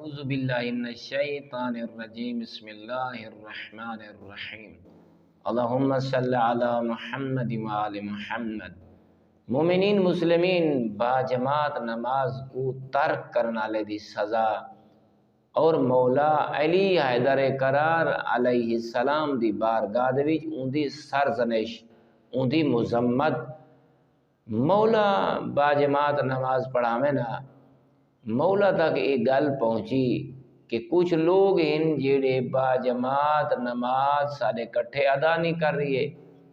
اعوذ باللہ من الشیطان الرجیم بسم اللہ الرحمن الرحیم اللہم صلی علی محمد وآل محمد۔ مومنین مسلمین با جماعت نماز کو ترک کرنا لے دی سزا اور مولا علی حیدر قرار علیہ السلام دی بارگاہ دے وچ اون دی سرزنش اون دی مذمت مولا با جماعت نماز پڑھاویں نا مولا تک یہ گل پہنچی کہ کچھ لوگ ہیں جیڑے با جماعت نماز سارے کٹھے ادا نہیں کر رہی ہے،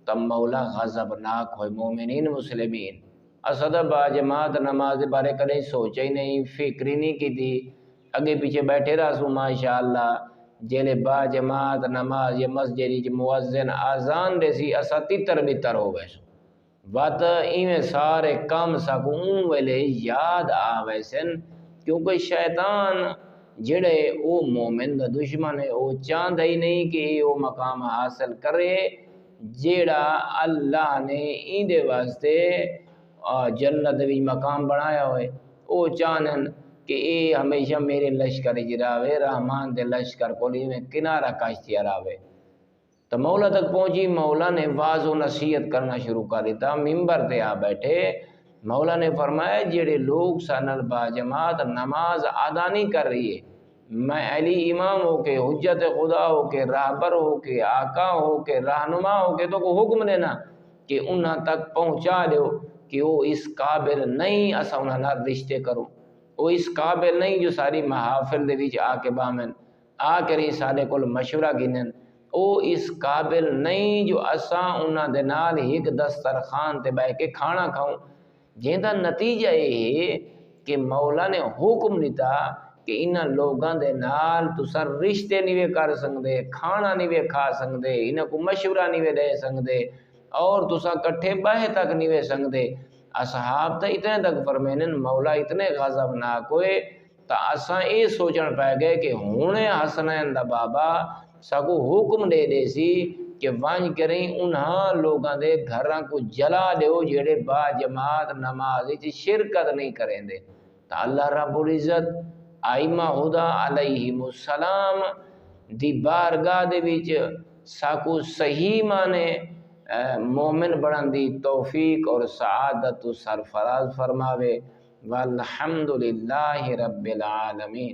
تب مولا غضبناک ہوئے۔ مومنین مسلمین اسد با جماعت نماز بارے کدیں سوچا ہی نہیں، فکر ہی نہیں کی تھی، اگے پیچھے بیٹھے رہا ماشاءاللہ جیلے با جماعت نماز یہ مسجد مؤذن آزان دے سی اسا تتر بتر ہو گئے سو وات ایویں سارے کام سکوں ویلے یاد آوے سن، کیونکہ شیطان جڑے او مومن دا دشمن ہے، او چاہتا ہی نہیں کہ او مقام حاصل کرے جیڑا اللہ نے این دے واسطے جنت بھی مقام بنایا ہوئے۔ او چاہن کہ اے ہمیشہ میرے لشکر جراوے، رحمان دے لشکر کو لی میں کنارہ کاشتی آراوے۔ تو مولا تک پہنچی، مولا نے واعظ و نصیحت کرنا شروع کر دیتا، ممبر تے آ بیٹھے مولا نے فرمایا جڑے لوگ سنل با جماعت نماز ادا نہیں کر رہی ہے، میں علی امام ہو کے حجت خدا ہو کے راہبر ہو کے آقا ہو کے رہنما ہو کے تو کو حکم دینا کہ انہاں تک پہنچا دیو کہ وہ اس قابل نہیں اسا انہاں نال رشتے کرو، وہ اس قابل نہیں جو ساری محافل دے وچ آ کے بامن آ کر سارے کول مشورہ گنن، او اس قابل نہیں جو اساں انہاں دے نال ایک دسترخوان تے بیٹھ کے کھانا کھاؤں۔ جہاں نتیجہ یہ ہے کہ مولا نے حکم دیتا کہ انہاں لوگاں دے نال تساں رشتے نہیں کر سکتے، کھانا نہیں کھا سکتے، انہاں کو مشورہ نہیں دے سکتے اور تساں کٹھے بہ تک نہیں سکتے۔ اصحاب تا اتنے تک فرمینن مولا اتنے غضبناک ہوئے تا اساں اے سوچن پہ گئے کہ ہونے حسنین دا بابا ساکو حکم دے سی کہ وانج کریں انہاں لوگاں دے گھراں کو جلا دیو جڑے با جماعت نماز وچ شرکت نہیں کریں دے۔ تا اللہ رب العزت ائمہ خدا علیہم السلام دی بارگاہ دے وچ ساکو صحیح معنی مومن بنن دی توفیق اور سعادت و سرفراز فرماوے۔ والحمدللہ رب العالمین۔